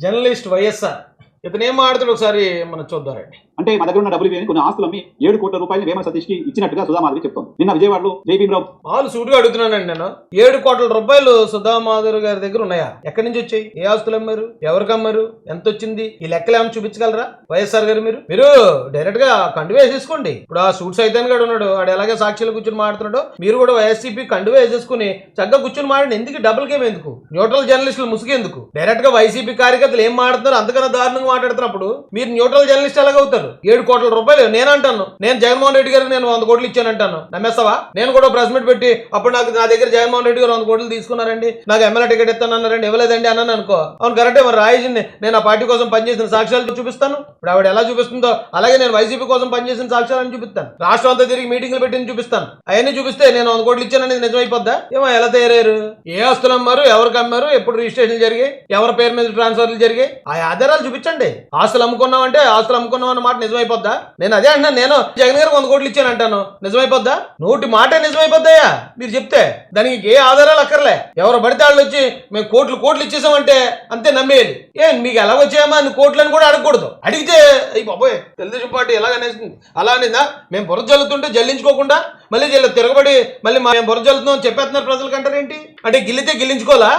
Journalist YSR ఇతను ఏం మాట్లాడుతాడు ఒకసారి మనం చూద్దారండి. అంటే మా దగ్గర ఉన్న డబ్బులు ఇవి కొన్ని ఆస్తులమ్మి 7 కోట్ల రూపాయలు వేమ సతీష్ కి ఇచ్చినట్టుగా సుధామాధవి చెప్తోంది. నిన్న విజయవాడలో జైభీమరావు వాళ్ళు సూటుగా అడుగుతున్నానండి నేను. 7 కోట్ల రూపాయలు సుధామాధవ్ గారి దగ్గర ఉన్నాయా? ఎక్కడి నుంచి వచ్చాయి? ఏ ఆస్తులు అమ్మారు? ఎవరికి అమ్మారు? ఎంత వచ్చింది? ఈ లెక్కలు ఏమైనా చూపించగలరా వైఎస్ఆర్ గారు? మీరు డైరెక్ట్ గా కండువా వేసేసుకోండి. ఇప్పుడు ఆ సూట్ సైతాన్ గారు ఉన్నాడు, వాడు ఎలాగే సాక్షులు కూర్చొని మాట్లాడుతున్నాడు, మీరు కూడా వైఎస్సీపీ కండువా వేసేసుకుని చక్కగా కూర్చొని మాట్లాడి. ఎందుకు డబుల్ గేమ్? ఎందుకు న్యూట్రల్ జర్నలిస్టులు ముసుగేందుకు? డైరెక్ట్ గా వైసీపీ కార్యకర్తలు ఏం మాట్లాడుతున్నారు అంతకన్నా దారుణంగా మాట్లాడుతున్నప్పుడు మీరు న్యూట్రల్ జర్నలిస్ట్ ఎలాగ అవుతారు? 7 కోట్ల రూపాయలు నేను అంటాను. నేను జగన్మోహన్ రెడ్డి గారికి నేను 100 కోట్లు ఇచ్చాను అంటాను. నమ్మేస్తావా? నేను కూడా ప్రెస్ మీట్ పెట్టి అప్పుడు నా దగ్గర జగన్మోహన్ రెడ్డి గారు 100 కోట్లు తీసుకున్నారండి, నాకు ఎమ్మెల్యే టికెట్ ఇస్తానన్నారండి, ఇవ్వలేదండి అన్నాను అనుకో, అవును కరెక్టే, మరి రాయజీని నేను ఆ పార్టీ కోసం పనిచేసిన సాక్ష్యాలు చూపిస్తాను. ఇప్పుడు ఆవిడ ఎలా చూపిస్తుందో అలాగే నేను వైసీపీ కోసం పనిచేసిన సాక్ష్యాలను చూపిస్తాను. రాష్ట్రం అంతా తిరిగి మీటింగ్లు పెట్టి చూపిస్తాను. అవన్నీ చూపిస్తే నేను 100 కోట్లు ఇచ్చాననేది నిజమైపోద్దా? ఏమో ఎలా తయారయ్యారు? ఏ ఆస్తులు అమ్మారు? ఎవరికి అమ్మారు? ఎప్పుడు రిజిస్ట్రేషన్ జరిగాయి? ఎవరి పేరు మీద ట్రాన్స్ఫర్లు జరిగాయి? ఆ ఆధారాలు చూపించండి. ఆస్తులు అమ్ముకున్నామంటే ఆస్తులు అమ్ముకున్నాం అన్న మాట నిజమైపోద్దా? నేను అదే అంటున్నాను. నేను జగన్ గారికి 100 కోట్లు ఇచ్చాను అంటాను, నిజమైపోద్దా? నోటి మాట నిజమైపోద్దాయా మీరు చెప్తే? దానికి ఏ ఆధారాలు అక్కర్లే. ఎవరు పడితే వాళ్ళు వచ్చి మేము కోట్లు ఇచ్చేసామంటే అంతే నమ్మేయాలి. మీకు ఎలా వచ్చాయమ్మా అని కోట్లని కూడా అడగకూడదు. అడిగితే అయ్యి బాబోయ్ తెలుగుదేశం పార్టీ ఎలాగనేసింది అలా అనేదా? మేము బుర్ర జల్లుతుంటే జల్లించుకోకుండా మళ్ళీ తిరగబడి మళ్ళీ మేము బుర్ర జల్లుతున్నాం చెప్పేస్తున్నారు ప్రజలకు అంటారేంటి? అంటే గిల్లితే గిల్లించుకోవాలా?